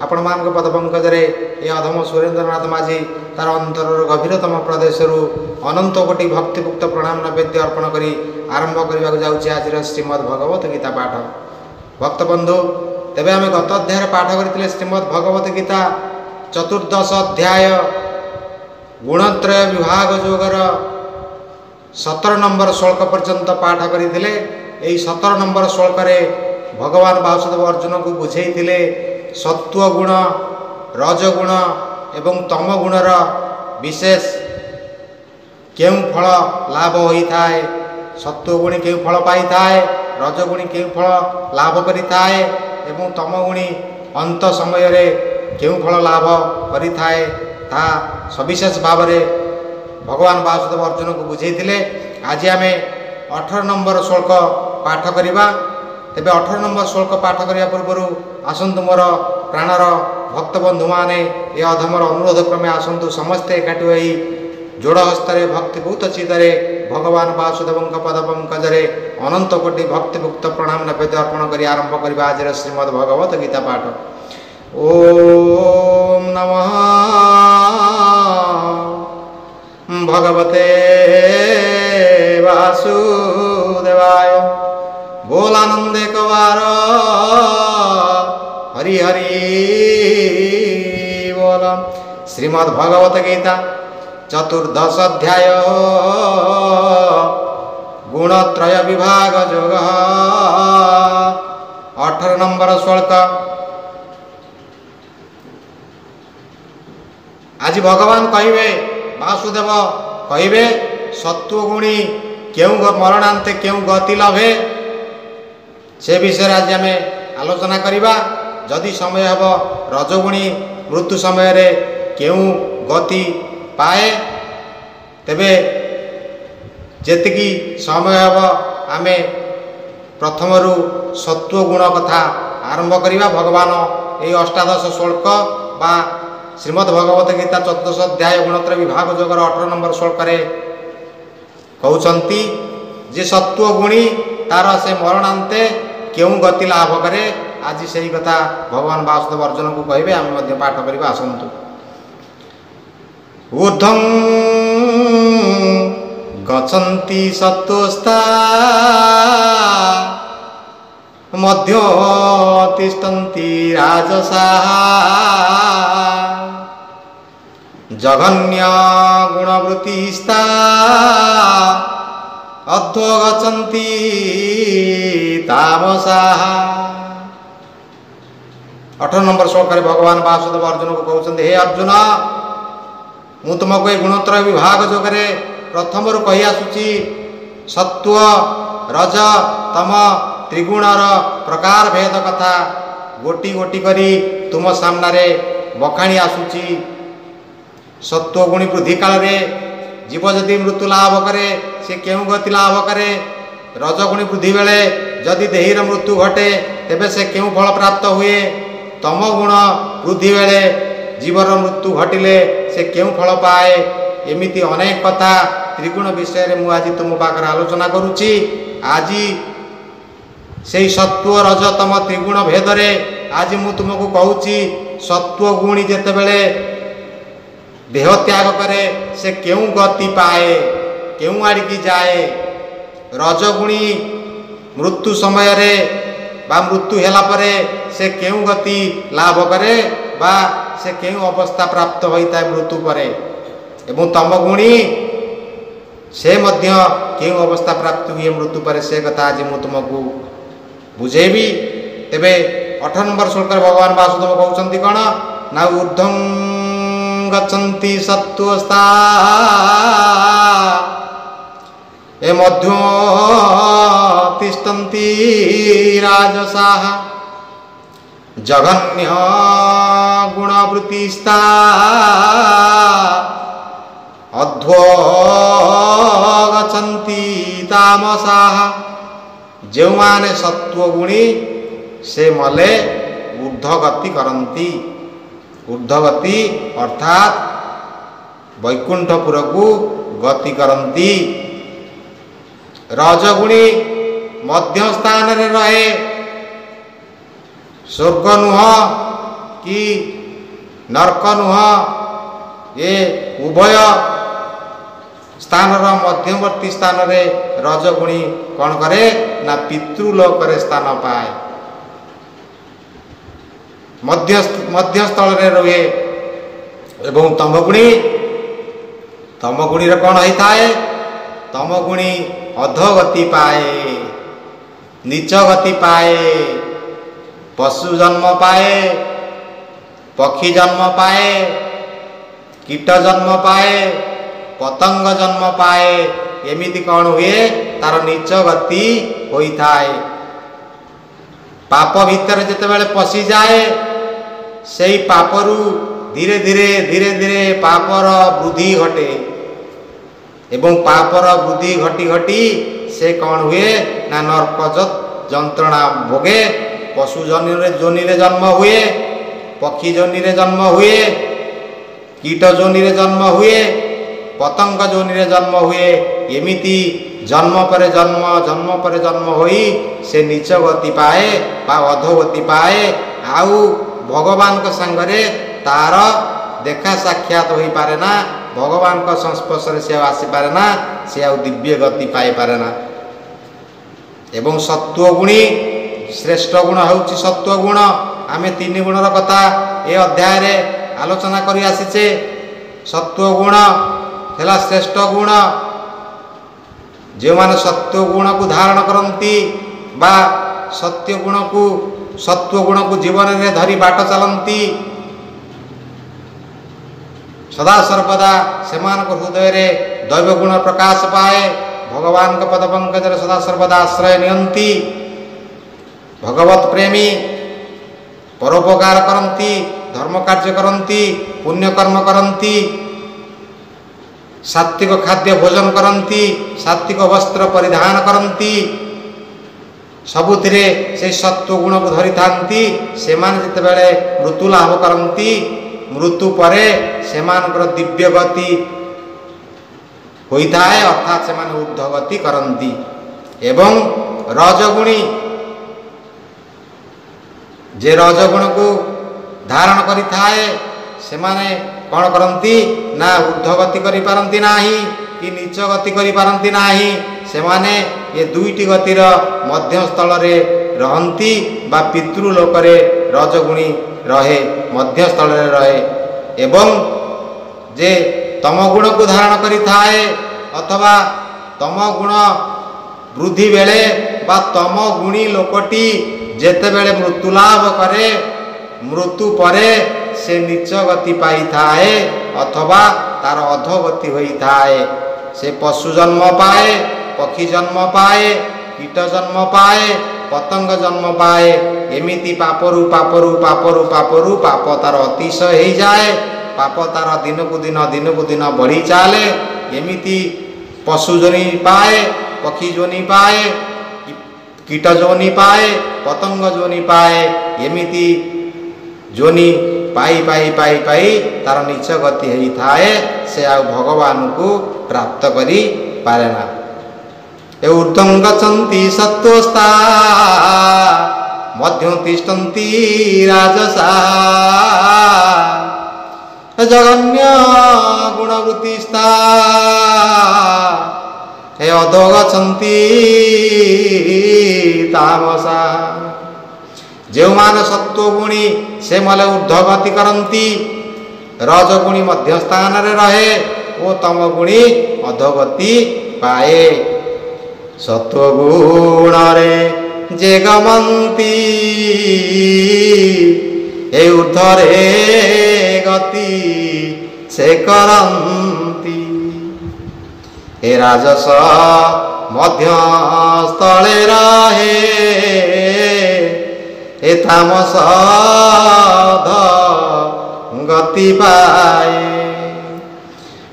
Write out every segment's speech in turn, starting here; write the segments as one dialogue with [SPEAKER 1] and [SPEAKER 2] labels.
[SPEAKER 1] आपण मान पदपंकजरे ये अधम सुरेन्द्रनाथ माझी तार अंतर गभीरतम प्रदेश अनंत कोटि भक्तिमुक्त प्रणाम नैवेद्य अर्पण करी आरंभ करने जाऊँगी आज श्रीमद् भगवत गीता पाठ। भक्तबंधु तेबे आम गत अध्याय पाठ करते श्रीमद् भगवत गीता चतुर्दश अध्याय गुणत्रय विभाग जोगर 17 नंबर श्लोक पर्यंत पाठ करते। 17 नंबर श्लोक भगवान वासुदेव अर्जुन को बुझे सत्वगुण रजगुण एवं तम गुणर विशेष केउं फल लाभ होता है, सत्वगुणी केउं फल पाई थाए, रजगुणी केउं फल लाभ करि थाए एवं तमगुणी अंत समय रे केउं फल लाभ करि थाए ता सविशेष भाव में भगवान वासुदेव अर्जुन को बुझे। आज आम 18 नंबर श्लोक पाठ करिबा। तेबे 18 नंबर श्लोक पाठ करिया पूर्व आसंतु मोर प्राणर भक्तबंधु माने ये अधमर अनुरोध क्रमे आसंतु समस्ते एकाठी होई जोड़ हस्तरे भक्तिभूत चित्तरे भगवान वासुदेव पदपंकजरे अनंत कोटि भक्तिमुक्त प्रणाम नैवेद्य अर्पण करी आरंभ करिबा आज श्रीमद् भगवत गीता पाठ। ओम नमः भगवते वासुदेवाय। बोल आनंद एक बार हरि हरि बोल। श्रीमद् भगवत गीता चतुर्दश अध्याय गुणत्रय विभाग योग 18 नंबर श्लोक। आज भगवान कहिबे वासुदेव कहिबे सत्वगुणी केउं मरणांते केउं गति लभे से विषय आज आम आलोचना करिबा। जदि समय हब रजगुणी मृत्यु समय रे केउं गति पाए तेबे जेतिकी समय हब आमे प्रथमरु सत्वगुण कथा आरंभ करिबा। भगवान ये अष्टादश श्लोक बा श्रीमद् भगवत गीता चतुर्दश अध्याय गुणत्रय विभाग जोगर 18 नंबर श्लोक कहउचंती जे सत्वगुणी तार से मरणांते केउं गति लाभ करे। आज सही कथा भगवान वासुदेव अर्जुन को कहिबे आम मध्य पाठ करिबा। आसंतु ऊर्ध्वं गच्छन्ति सत्त्वस्ता मध्यो तिष्ठन्ति राजसाः जघन्य गुणवृत्तिस्ता अध्वो गच्छन्ति तामसाः। 18 नंबर श्लोक भगवान वासुदेव अर्जुन को कहते हे अर्जुन मु तुमको ये गुणत्रय विभाग जोगरे प्रथम कही आसुची सत्व रज तम त्रिगुणर प्रकार भेद कथा गोटी गोटी करी तुम सामने बखाणी आसुची। सत्वगुणी वृद्धि काल रे जीव जदि मृत्यु लाभ करे से केउं गति लाभ करे। रजगुणी वृद्धि बेले जदि देहीर मृत्यु घटे तेबे से केउं फल प्राप्त हुए। तम गुण वृद्धि बेले जीवर मृत्यु घटिले से केउं फल पाए। एमिति अनेक कथा त्रिगुण विषय रे मु आज तुम पाखरे आलोचना करूची। आज से सत्व रज तम त्रिगुण भेद रे आज मु तुमको कहूची सत्वगुणी जेतेबेले देह त्याग करे से केउं गति पाए केउं आड़िकी जाए। रजगुणी मृत्यु समय रे बा मृत्यु हेला परे से केउं गति लाभ करे बा से केउं अवस्था प्राप्त होता है मृत्यु परे। एवं तमगुणी से मध्य केउं अवस्था प्राप्त हुए मृत्यु परे से कथा आज मु तुमको बुझेबी। तेबे 18 नंबर श्लोक भगवान वासुदेव कहउचंती कौन ना ऊर्ध्वं गच्छन्ति सत्त्वस्ता ए मध्यो तिष्ठन्ति राजसाः जघन्य गुणवृत्तिस्ता अध्वो गच्छन्ति तामसाः। जो माने सत्वगुणी से मले ऊर्ध्वगति करती। ऊर्ध्वगति अर्थात वैकुंठपुर को गति करती। रजगुणी मध्य स्थान रे रहे स्वर्ग नुह कि नरक नुह ये उभय स्थानर मध्यवर्ती स्थान रे रजगुणी कौन करे ना पितृलोक रे स्थान पाए मध्यस्थल रे रहे एवं तमगुणी रे कौन होता है तमगुणी अधोगति पाए नीच गति पाए पशु जन्म पाए पक्षी जन्म पाए कीट जन्म पाए पतंग जन्म पाए एमिति कौन हुए तार नीच गति होता है पाप भीतर जिते बेले पशि जाए से पापरू धीरे धीरे पापर वृद्धि घटे एवं पापर वृद्धि घटी घटी से कौन हुए ना नरक जंत्रणा भोगे पशु जोनि रे जन्म हुए पक्षी जोनि रे जन्म हुए कीट जोनि रे जन्म हुए पतंग जोनि रे जन्म हुए एमिति जन्म पर जन्म होई से नीच गति पाए बा अधोगति पाए आउ भगवान को संगरे तार देखा साक्षात हो पारे ना भगवान को संस्पर्श से आसी पारे ना से आउ दिव्य गति पाई पारे ना एवं सत्वगुणी श्रेष्ठ गुण होउची सत्वगुण आमे तीन गुणर कथा ए अध्याय रे आलोचना करी आसीचे सत्वगुण हेला श्रेष्ठ गुण जो माने सत्वगुण को धारण करंती बा सत्वगुण को जीवन में धरी बाट चलती सदा सर्वदा सेमान हृदय रे दैव गुण प्रकाश पाए भगवान के पद पंकज सदा सर्वदा आश्रय नियंती भगवत प्रेमी परोपकार करती धर्म कार्य करती पुण्य कर्म करती सात्विक खाद्य भोजन करती सात्विक वस्त्र परिधान करती सबुथिरे से सत्व गुण को धरी थांती सेमान जिते बेले मृत्यु लाभ करती मृत्यु परे सेमानकर दिव्य गति होता है अर्थात सेमान ऊर्ध्व गति करती एवं रजगुणी जे रजगुण को धारण करि थाए सेमाने कौन करती ना ऊर्ध्व गति करि पारंती नाही कि नीच गति करि पारंती नाही सेमाने ये दुईटी गतिर मध्यस्थल रे रहंती बा पितृलोक रे रजगुणी रहे मध्यस्थल रे रहे एवं जे तम गुण को धारण करि थाए अथवा तम गुण वृद्धि बेले बा तम गुणी लोकटी जेते बेले मृत्यु लाभ करे मृत्यु परे से नीच गति पाई थाए अथवा तार अधोगति होई थाए से पशु जन्म पाए पक्षी जन्म पाए कीट जन्म पाए पतंग जन्म पाए एमिति पापरू पापरू पापरू पापरू पाप तार अतिशय हो जाए पाप तार दिन को दिन बढ़ी चले एमिति पशु जोनि पाए पक्षी जोनि पाए कीट जोनि पाए पतंग जोनि पाए एमिति जोनि पाई पाई पाई पाई तार नीच गति होता है से आ भगवान को प्राप्त करी पारे ना ऊर्ध्वं गच्छन्ति सत्त्वस्था मध्यं तिष्ठन्ति राजसा जगन्य गुणवृत्तिस्था हे अधो गच्छन्ति तामसा जो मान सत्वगुणी से मले ऊर्ध्वगति करती रजगुणी मध्य स्थान रे रहे वो तमगुणी अधोगति पाए सत्वगुण रे जे गमंती ए ऊर्ध्वरे गति से करंती ए राजस मध्य स्थले रहे ए तामस गति पाए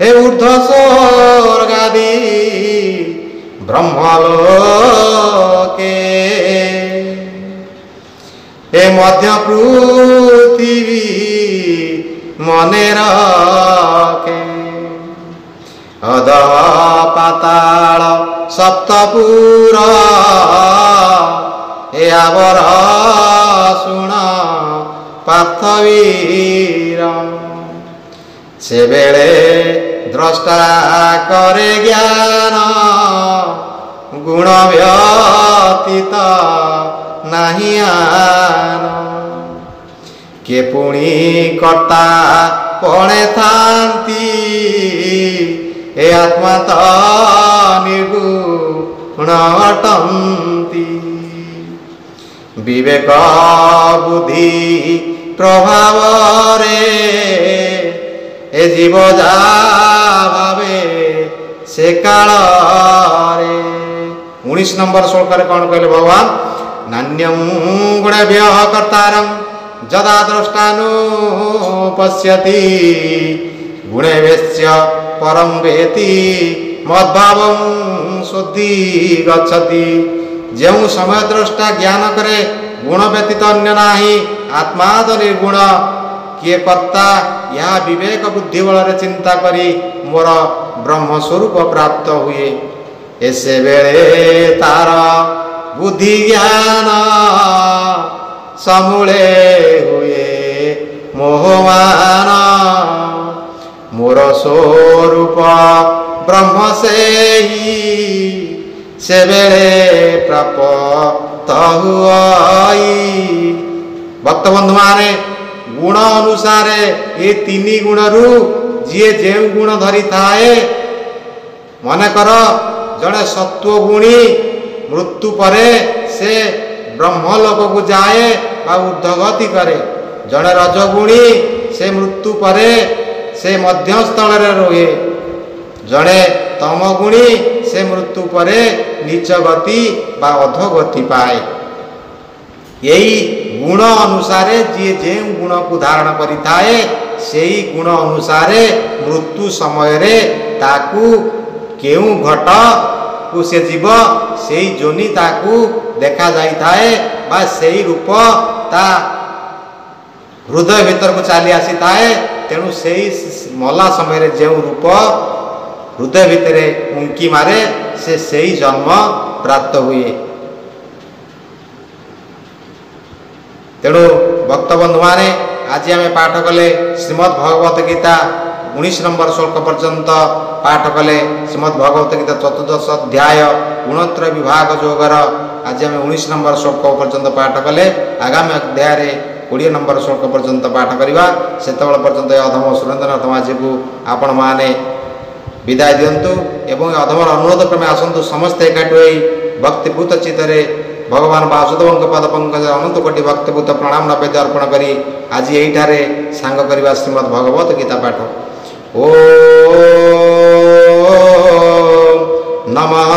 [SPEAKER 1] ए ऊर्ध्व स्वर्गादि ब्रह्मलोके ए मध्य पृथ्वी मने रखे अधः पाताल सप्तपुर ए आवर शुण ପାର୍ଥବୀର। ସେବେଳେ ଦ୍ରଷ୍ଟା କରେ ଜ୍ଞାନ, ଗୁଣ ବ୍ୟତୀତ ନାହିଁ ଆନ। କିଏ ପୁଣି କର୍ତ୍ତା ପଣେ ଥାନ୍ତି, ଏ ଆତ୍ମା ତ ନିର୍ଗୁଣ ଅଟନ୍ତି। ବିବେକ ବୁଦ୍ଧି ପ୍ରଭାବରେ ଏ ଜୀବ ଯା ଭାବେ ସେ କାଳରେ। 19 ନମ୍ବର ଶ୍ଲୋକରେ କ'ଣ କହିଲେ ଭଗବାନ? ନାନ୍ୟଂ ଗୁଣେଭ୍ୟଃ କର୍ତ୍ତାରଂ ଯଦା ଦ୍ରଷ୍ଟାନୁପଶ୍ୟତି, ଗୁଣେଭ୍ୟଶ୍ଚ ପରଂ ବେତି ମଦ୍ଭାବଂ ଶୁଦ୍ଧି ଗଚ୍ଛତି। ଯେଉଁ ସମୟ ଦ୍ରଷ୍ଟା ଜ୍ଞାନ କରେ ଗୁଣ ବ୍ୟତୀତ ଅନ୍ୟ ନାହିଁ, ଆତ୍ମା ତ ନିର୍ଗୁଣ। କିଏ କର୍ତ୍ତା ଏହା ବିବେକ ବୁଦ୍ଧି ବଳରେ ଚିନ୍ତା କରି ମୋର ବ୍ରହ୍ମ ସ୍ୱରୂପ ପ୍ରାପ୍ତ ହୁଏ। ଏ ସେବେଳେ ତାର ବୁଦ୍ଧି ଜ୍ଞାନ ସମୂଳେ ହୁଏ ମୋହମାନ। ମୋର ସ୍ୱରୂପ ବ୍ରହ୍ମ ସେହି, ସେବେଳେ ପ୍ରାପ୍ତ ହୁଏ। ଭକ୍ତବନ୍ଧୁମାନେ, ଗୁଣ ଅନୁସାରେ ଏ 3 ଗୁଣରୁ ଯିଏ ଯେଉଁ ଗୁଣ ଧରିଥାଏ, ମନେକର ଜଣେ ସତ୍ୱଗୁଣୀ ମୃତ୍ୟୁ ପରେ ସେ ବ୍ରହ୍ମଲୋକକୁ ଯାଏ ବା ଉର୍ଦ୍ଧ୍ୱଗତି କରେ। ଜଣେ ରଜଗୁଣୀ ସେ ମୃତ୍ୟୁ ପରେ ସେ ମଧ୍ୟସ୍ଥଳରେ ରୁହେ। ଜଣେ ତମଗୁଣୀ ସେ ମୃତ୍ୟୁ ପରେ ନୀଚ ଗତି ବା ଅଧୋଗତି ପାଏ। ଏହି ଗୁଣ ଅନୁସାରେ ଯିଏ ଯେଉଁ ଗୁଣକୁ ଧାରଣ କରିଥାଏ, ସେହି ଗୁଣ ଅନୁସାରେ ମୃତ୍ୟୁ ସମୟରେ ତାକୁ କେଉଁ ଘଟକୁ ସେ ଯିବ, ସେଇ ଯୋନି ତାକୁ ଦେଖାଯାଇଥାଏ ବା ସେଇ ରୂପ ତା ହୃଦୟ ଭିତରକୁ ଚାଲି ଆସିଥାଏ। ତେଣୁ ସେଇ ମଲା ସମୟରେ ଯେଉଁ ରୂପ ହୃଦୟ ଭିତରେ ଉଙ୍କି ମାରେ, ସେ ସେଇ ଜନ୍ମ ପ୍ରାପ୍ତ ହୁଏ। ତେଣୁ ଭକ୍ତବନ୍ଧୁମାନେ, ଆଜି ଆମେ ପାଠ କଲେ ଶ୍ରୀମଦ୍ ଭଗବତ ଗୀତା 19 ନମ୍ବର ଶ୍ଲୋକ ପର୍ଯ୍ୟନ୍ତ ପାଠ କଲେ। ଶ୍ରୀମଦ୍ ଭଗବତ ଗୀତା 14ଶ ଅଧ୍ୟାୟ ଗୁଣତ୍ରୟ ବିଭାଗ ଯୋଗର ଆଜି ଆମେ 19 ନମ୍ବର ଶ୍ଲୋକ ପର୍ଯ୍ୟନ୍ତ ପାଠ କଲେ। ଆଗାମୀ ଅଧ୍ୟାୟରେ 20 ନମ୍ବର ଶ୍ଲୋକ ପର୍ଯ୍ୟନ୍ତ ପାଠ କରିବା। ସେତେବେଳେ ପର୍ଯ୍ୟନ୍ତ ଏ ଅଧମ ସୁରେନ୍ଦ୍ରନାଥ ମାଝୀକୁ ଆପଣମାନେ ବିଦାୟ ଦିଅନ୍ତୁ ଏବଂ ଏ ଅଧମର ଅନୁରୋଧ କ୍ରମେ ଆସନ୍ତୁ ସମସ୍ତେ ଏକାଠି ହୋଇ ଭକ୍ତିପୂତ ଚିତ୍ତରେ ଭଗବାନ ବାସୁଦେବଙ୍କ ପଦ ପଙ୍କଜ ଅନନ୍ତ କୋଟି ଭକ୍ତିପୂତ ପ୍ରଣାମ ନୈବେଦ୍ୟ ଅର୍ପଣ କରି ଆଜି ଏଇଠାରେ ସାଙ୍ଗ କରିବା ଶ୍ରୀମଦ୍ ଭଗବତ ଗୀତା ପାଠ। ଓମ୍ ନମଃ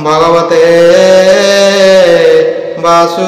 [SPEAKER 1] ଭଗବତେ ବାସୁ